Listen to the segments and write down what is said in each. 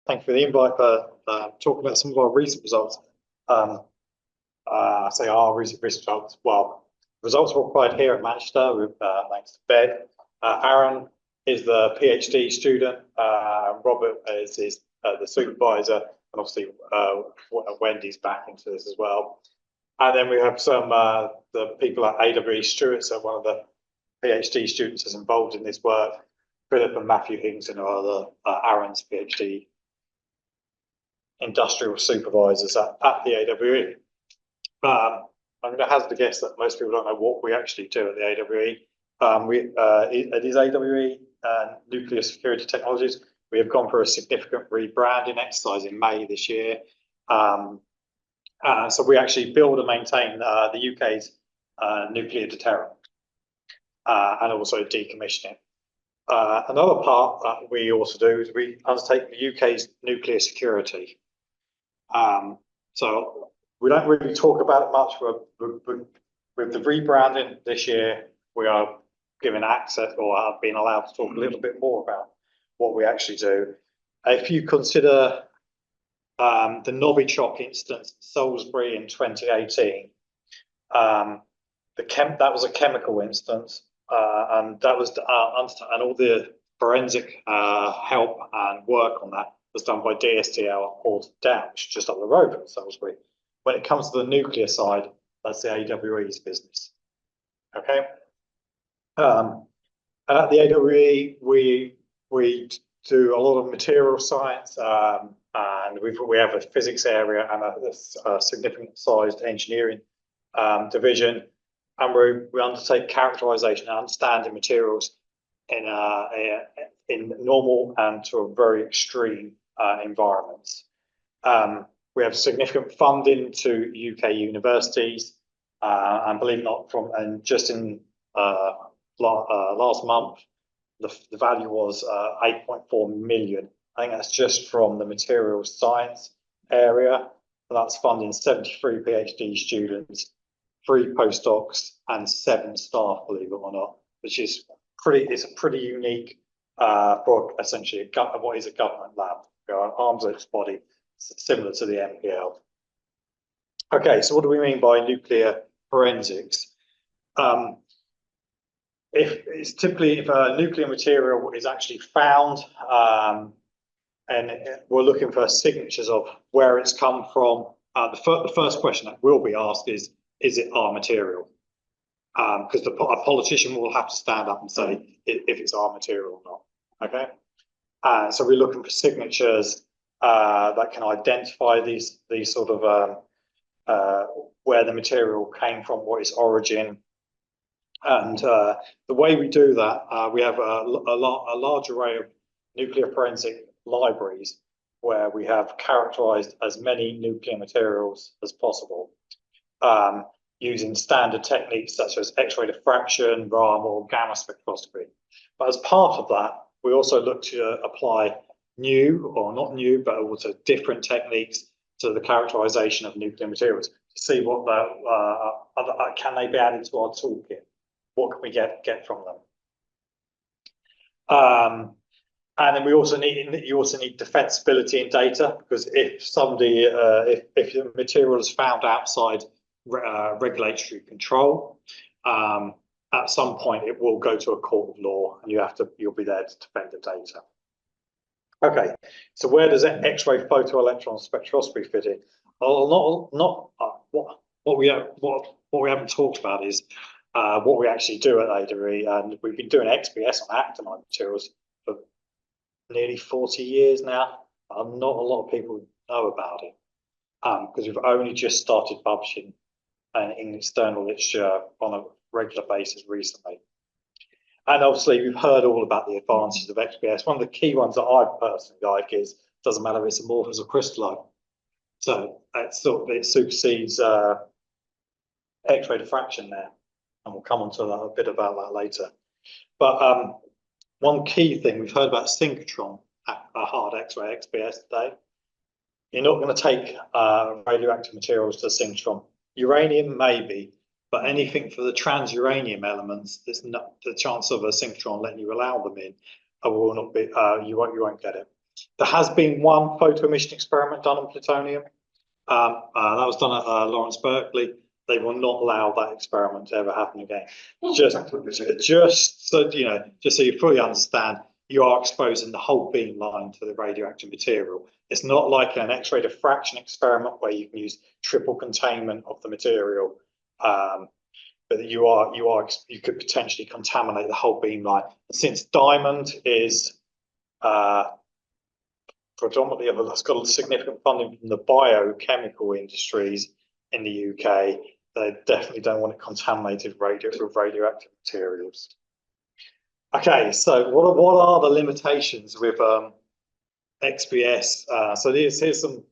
Thank you for the invite for talking about some of our recent results. I say our recent results. Well, results were acquired here at Manchester with thanks to Ben. Aaron is the PhD student. Robert is the supervisor, and obviously Wendy's back into this as well. And then we have some the people at AWE Stewart, so one of the PhD students is involved in this work. Philip and Matthew Hinkson are the Aaron's PhD industrial supervisors at the AWE. I'm going to hazard a guess that most people don't know what we actually do at the AWE. It is AWE Nuclear Security Technologies. We have gone for a significant rebranding exercise in May this year. So we actually build and maintain the UK's nuclear deterrent and also decommission it. Another part that we also do is we undertake the UK's nuclear security. So we don't really talk about it much. With the rebranding this year, we are given access, or have been allowed to talk a little bit more about what we actually do. If you consider the Novichok incident in Salisbury in 2018, that was a chemical incident, and that was and all the forensic help and work on that was done by DSTL at Portsmouth Down, which is just up the road from Salisbury. When it comes to the nuclear side, that's the AWE's business. Okay. And at the AWE, we do a lot of material science, and we have a physics area and a significant sized engineering division, and we undertake characterisation and understanding materials in normal and to a very extreme environments. We have significant funding to UK universities, and believe it or not, and just in last month, the value was 8.4 million. I think that's just from the materials science area. And that's funding 73 PhD students, 3 postdocs, and 7 staff, believe it or not, which is it's a pretty unique for essentially what is a government lab, an arm's length body similar to the NPL. Okay, so what do we mean by nuclear forensics? If a nuclear material is actually found, and we're looking for signatures of where it's come from, the first question that will be asked is it our material? Because a politician will have to stand up and say if it's our material or not. Okay, so we're looking for signatures that can identify these sort of where the material came from, what its origin. And the way we do that, we have a large array of nuclear forensic libraries where we have characterized as many nuclear materials as possible, using standard techniques such as X-ray diffraction, RAM, or gamma spectroscopy. But as part of that, we also look to apply new, or not new, but also different techniques to the characterization of nuclear materials to see what can they be added to our toolkit. What can we get from them? And then you also need defensibility in data, because if if the material is found outside regulatory control, at some point it will go to a court of law, and you'll be there to defend the data. Okay, so where does X-ray photoelectron spectroscopy fit in? Well, what we haven't talked about is what we actually do at AWE, and we've been doing XPS on actinide materials for nearly 40 years now. Not a lot of people know about it, because we've only just started publishing in external literature on a regular basis recently. And obviously, we've heard all about the advantages of XPS. One of the key ones that I personally like is doesn't matter if it's amorphous or crystalline. So it supersedes X-ray diffraction there, and we'll come on to a bit about that later. But one key thing, we've heard about synchrotron, a hard X-ray XPS today. You're not going to take radioactive materials to synchrotron. Uranium, maybe, but anything for the transuranium elements, there's not the chance of a synchrotron letting you allow them in. Will not be. You won't get it. There has been one photo emission experiment done on plutonium. That was done at Lawrence Berkeley. They will not allow that experiment to ever happen again. Just so you know, just so you fully understand, you are exposing the whole beamline to the radioactive material. It's not like an X-ray diffraction experiment where you can use triple containment of the material, but you could potentially contaminate the whole beamline. Since diamond is predominantly, it's got significant funding from the biochemical industries in the UK. They definitely don't want it contaminated with radioactive materials. Okay, so what are the limitations with XPS? So here's some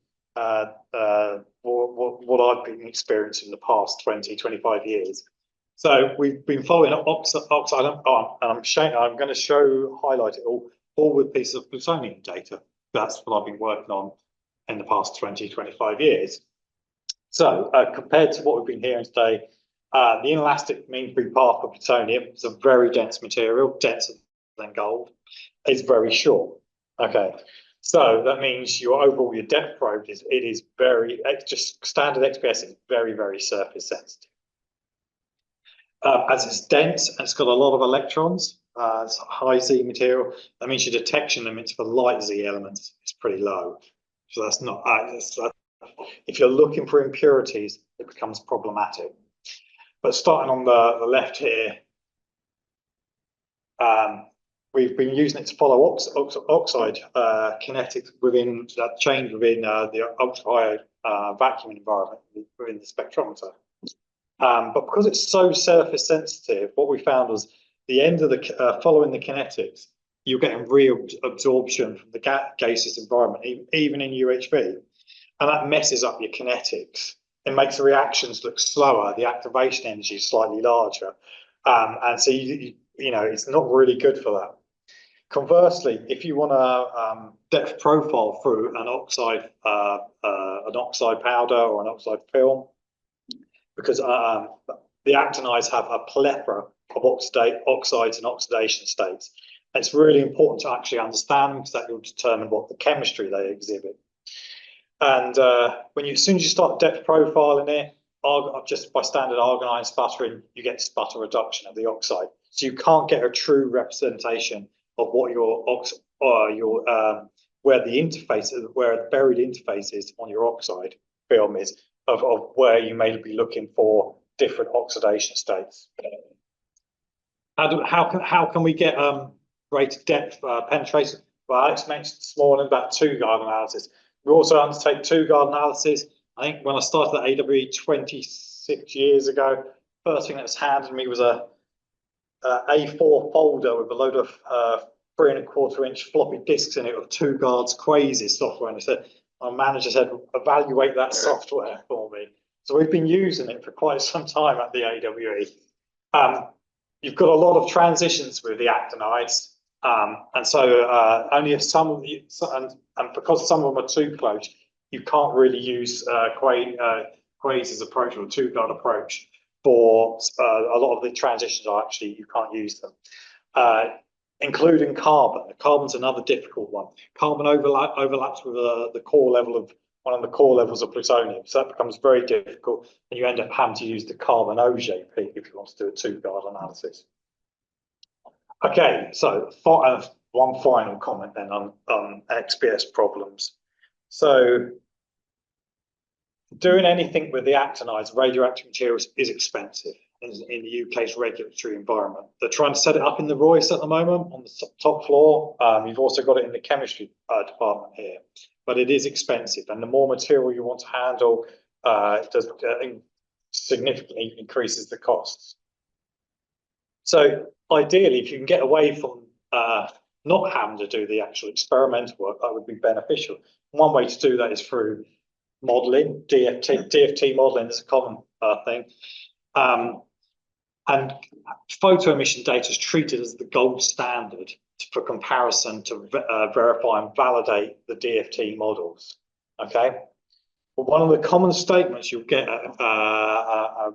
what I've been experiencing in the past 20, 25 years. So we've been following oxide, and I'm going to highlight it all with pieces of plutonium data. That's what I've been working on in the past 20, 25 years. So compared to what we've been hearing today, the inelastic mean free path of plutonium is a very dense material, denser than gold. It's very short. Okay, so that means your depth probe is just standard XPS is very, very surface sensitive. As it's dense and it's got a lot of electrons, it's high Z material. That means your detection limits for light Z elements is pretty low. So that's not. If you're looking for impurities, it becomes problematic. But starting on the left here, we've been using it to follow oxide kinetics within that change within the ultra high vacuum environment within the spectrometer. But because it's so surface sensitive, what we found was the end of the following the kinetics, you're getting reabsorption from the gaseous environment, even in UHV, and that messes up your kinetics. It makes the reactions look slower. The activation energy is slightly larger, and so you know it's not really good for that. Conversely, if you want a depth profile through an oxide powder or an oxide film, because the actinides have a plethora of oxides and oxidation states. And it's really important to actually understand them because that will determine what the chemistry they exhibit. And as soon as you start depth profiling it, just by standard argonine sputtering, you get sputter reduction of the oxide. So you can't get a true representation of what where the buried interface is on your oxide film is of where you may be looking for different oxidation states. How can we get greater depth penetration? Well, Alex mentioned this morning about two-guard analysis. We also undertake two-guard analysis. I think when I started at AWE 26 years ago, first thing that was handed me was a A4 folder with a load of 3¼ inch floppy disks in it with two-guards Quasar software. And my manager said, evaluate that software for me. So we've been using it for quite some time at the AWE. You've got a lot of transitions with the actinides. And so only if some of the, and because some of them are too close, you can't really use Quasar's approach or two-guard approach for a lot of the transitions are actually, you can't use them. Including carbon. Carbon's another difficult one. Carbon overlaps with the core level of one of the core levels of plutonium, so that becomes very difficult, and you end up having to use the carbon OJ peak if you want to do a two-guard analysis. Okay, so one final comment then on XPS problems. So doing anything with the actinides, radioactive materials, is expensive in the UK's regulatory environment. They're trying to set it up in the Royce at the moment on the top floor. You've also got it in the chemistry department here, but it is expensive, and the more material you want to handle, it does significantly increases the costs. So ideally, if you can get away from not having to do the actual experimental work, that would be beneficial. One way to do that is through modeling. DFT modeling is a common thing. And photo emission data is treated as the gold standard for comparison to verify and validate the DFT models. Okay, but one of the common statements you'll get at a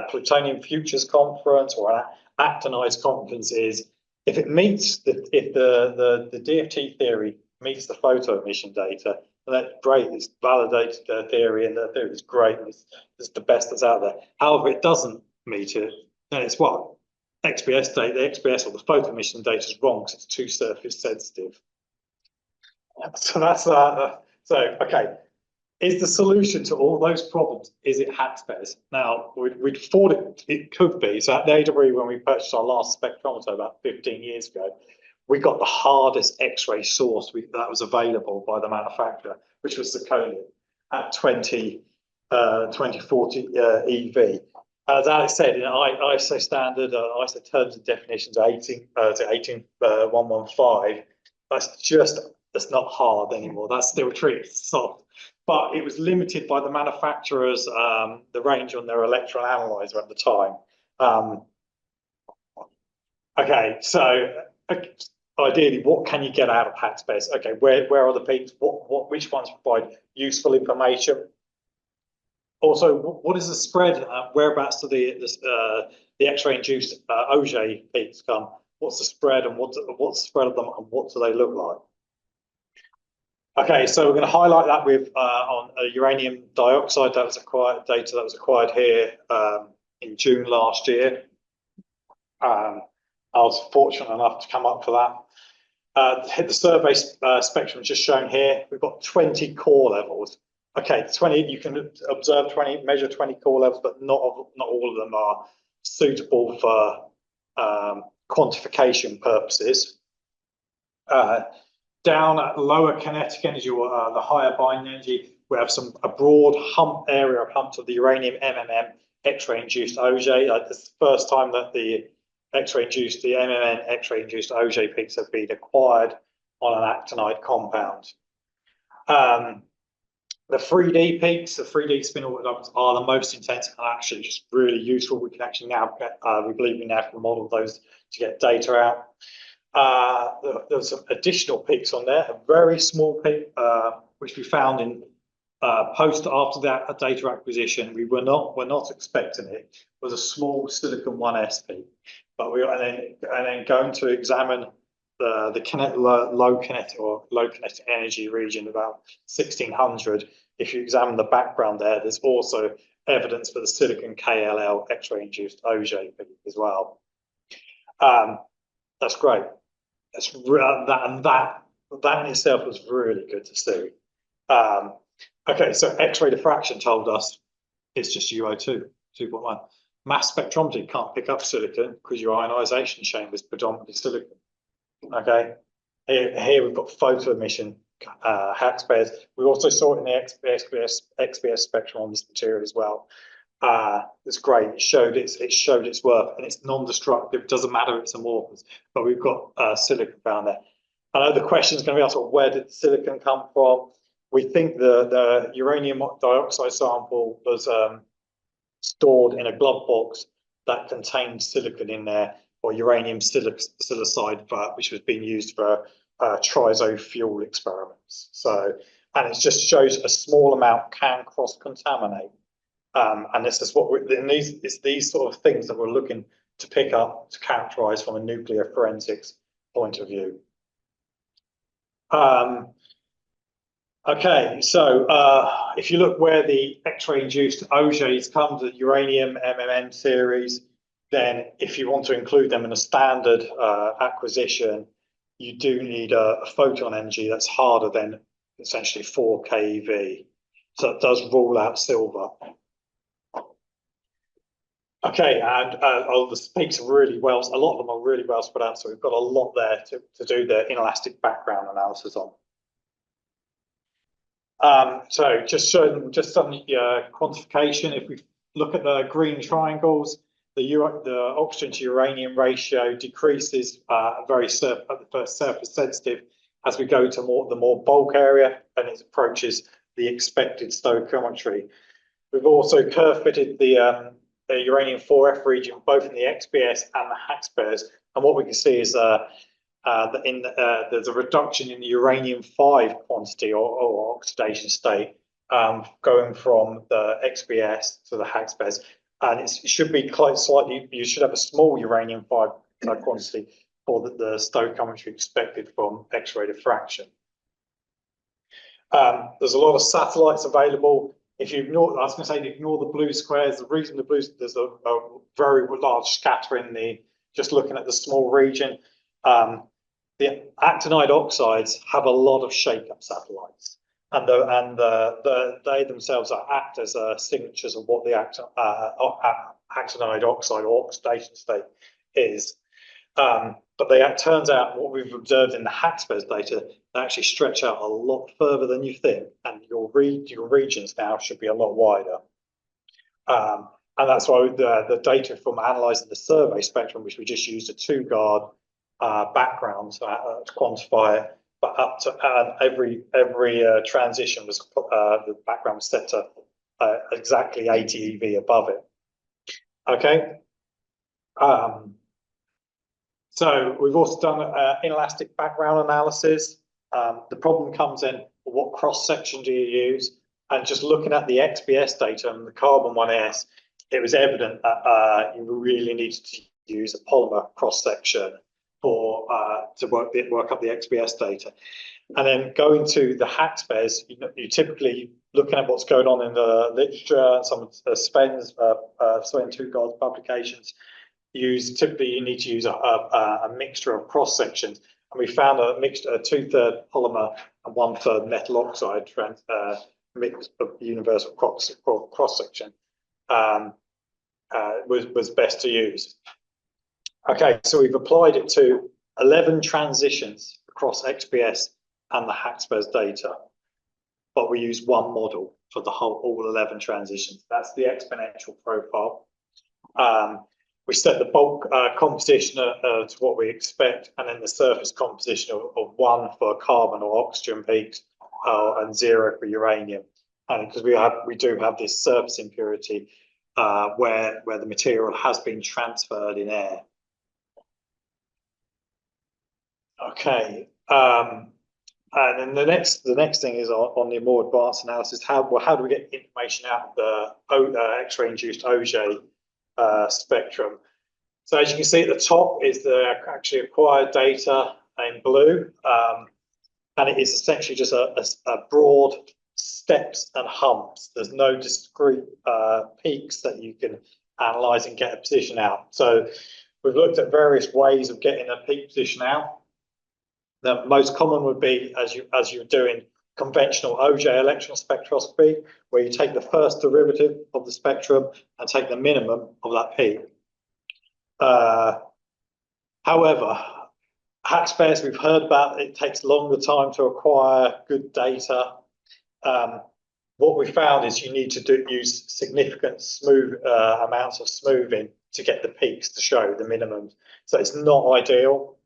plutonium futures conference or an actinides conference is if the DFT theory meets the photo emission data, and that's great. It's validated their theory, and their theory is great. It's the best that's out there. However, it doesn't meet it, then it's what? XPS data, the XPS or the photo emission data is wrong because it's too surface sensitive. So that's so okay. Is the solution to all those problems, is it HAXPES? Now, we'd thought it could be. So at the AWE, when we purchased our last spectrometer about 15 years ago, we got the hardest X-ray source that was available by the manufacturer, which was zirconium at 2040 EV. As Alex said, ISO standard, ISO terms and definitions 18115, that's not hard anymore. That's still treated soft. But it was limited by the manufacturers, the range on their electron analyzer at the time. Okay, so ideally, what can you get out of HAXPES? Okay, where are the peaks? Which ones provide useful information? Also, what is the spread? Whereabouts do the X-ray induced Auger peaks come? What's the spread, and what's the spread of them, and what do they look like? Okay, so we're going to highlight that with on uranium dioxide that was acquired, data that was acquired here in June last year. I was fortunate enough to come up for that. Hit the survey spectrum just shown here. We've got 20 core levels. Okay, 20. You can observe 20, measure 20 core levels, but not all of them are suitable for quantification purposes. Down at lower kinetic energy, or the higher binding energy, we have a broad area of humps of the uranium MMM X-ray induced Auger. This is the first time that the MMN X-ray induced Auger peaks have been acquired on an actinide compound. The 3D peaks, the 3D spin orbitals are the most intense and actually just really useful. We can actually now get, we believe we now can model those to get data out. There's some additional peaks on there, a very small peak, which we found in after that data acquisition. We're not expecting it. It was a small silicon 1s peak, but and then going to examine the low kinetic energy region about 1600. If you examine the background there's also evidence for the silicon KLL X-ray induced Auger peak as well. That's great. That in itself was really good to see. Okay, so X-ray diffraction told us it's just UO2, 2.1. Mass spectrometry can't pick up silicon because your ionization chamber is predominantly silicon. Okay, here we've got photo emission HAXPES. We also saw it in the XPS spectrum on this material as well. It's great. It showed its worth, and it's non-destructive. It doesn't matter if it's amorphous, but we've got silicon found there. I know the question is going to be asked, well, where did the silicon come from? We think the uranium dioxide sample was stored in a glove box that contained silicon in there, or uranium silicide, which was being used for triso fuel experiments. So, and it just shows a small amount can cross-contaminate. And this is it's these sort of things that we're looking to pick up to characterize from a nuclear forensics point of view. Okay, so if you look where the X-ray induced Augers come, the uranium MMN series, then if you want to include them in a standard acquisition, you do need a photon energy that's harder than essentially 4 keV. So it does rule out silver. Okay, and the peaks are really well, a lot of them are really well spread out, so we've got a lot there to do the inelastic background analysis on. So just showing some quantification. If we look at the green triangles, the oxygen to uranium ratio decreases very surface sensitive as we go to the more bulk area, and it approaches the expected stoichiometry. We've also curve fitted the uranium 4F region, both in the XPS and the HAXPES, and what we can see is there's a reduction in the uranium 5 quantity or oxidation state going from the XPS to the HAXPES, and it should be quite slightly. You should have a small uranium 5 quantity for the stoichiometry expected from X-ray diffraction. There's a lot of satellites available. If you ignore, I was going to say, ignore the blue squares. The reason the blues, there's a very large scatter in the, just looking at the small region. The actinide oxides have a lot of shake-up satellites, and they themselves act as signatures of what the actinide oxide or oxidation state is. But it turns out what we've observed in the HAXPES data, they actually stretch out a lot further than you think, and your regions now should be a lot wider. And that's why the data from analysing the survey spectrum, which we just used a 2-guard background to quantify it, but up to every transition was the background was set to exactly 80 eV above it. Okay. So we've also done inelastic background analysis. The problem comes in, what cross section do you use? And just looking at the XPS data and the carbon 1s, it was evident that you really needed to use a polymer cross section for to work up the XPS data. And then going to the HAXPES, you typically looking at what's going on in the literature, some of Sven's 2-guard publications. Typically you need to use a mixture of cross sections, and we found a mixture, a 2/3 polymer and 1/3 metal oxide mix of universal cross section was best to use. Okay, so we've applied it to 11 transitions across XPS and the HAXPES data, but we use one model for all 11 transitions. That's the exponential profile. We set the bulk composition to what we expect, and then the surface composition of 1 for carbon or oxygen peaks and 0 for uranium. And because we do have this surface impurity where the material has been transferred in air. Okay. And then the next thing is on the more advanced analysis. How do we get information out of the X-ray induced Auger spectrum? So as you can see at the top is the actually acquired data in blue, and it is essentially just a broad steps and humps. There's no discrete peaks that you can analyze and get a position out. So we've looked at various ways of getting a peak position out. The most common would be as you're doing conventional Auger electron spectroscopy, where you take the first derivative of the spectrum and take the minimum of that peak. However, HAXPES, we've heard about, it takes longer time to acquire good data. What we found is you need to use significant amounts of smoothing to get the peaks to show the minimums. So it's not ideal.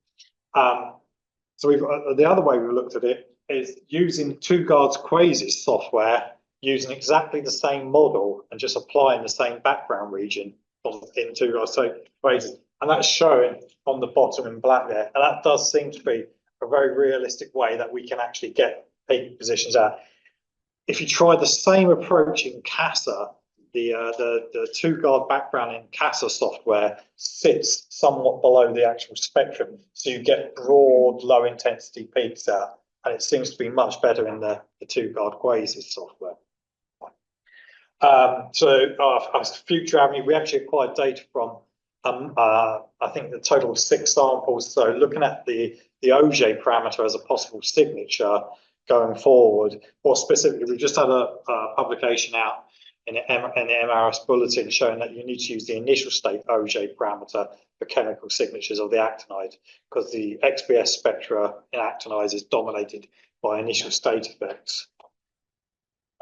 So the other way we looked at it is using 2-guard's Quasys software, using exactly the same model and just applying the same background region in 2-guard's Quasys. And that's showing on the bottom in black there. And that does seem to be a very realistic way that we can actually get peak positions out. If you try the same approach in CASA, the 2-guard background in CASA software sits somewhat below the actual spectrum, so you get broad, low-intensity peaks out, and it seems to be much better in the 2-guard Quasys software. So our future avenue, we actually acquired data from, I think the total of 6 samples. So looking at the Auger parameter as a possible signature going forward, or specifically, we just had a publication out in the MRS bulletin showing that you need to use the initial state Auger parameter for chemical signatures of the actinide, because the XPS spectra in actinides is dominated by initial state effects.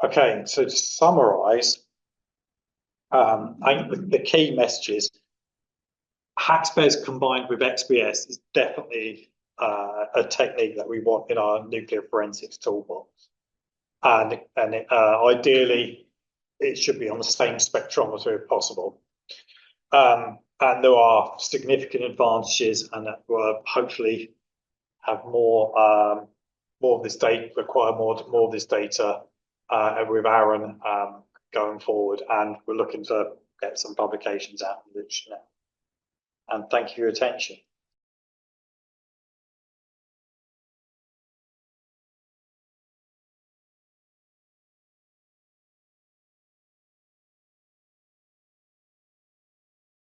Okay, so to summarize, I think the key messages, HAXPES combined with XPS is definitely a technique that we want in our nuclear forensics toolbox. And ideally, it should be on the same spectrometer if possible. And there are significant advantages, and that will hopefully have more of this data, require more of this data with Aaron going forward. And we're looking to get some publications out in the literature now. And thank you for your attention.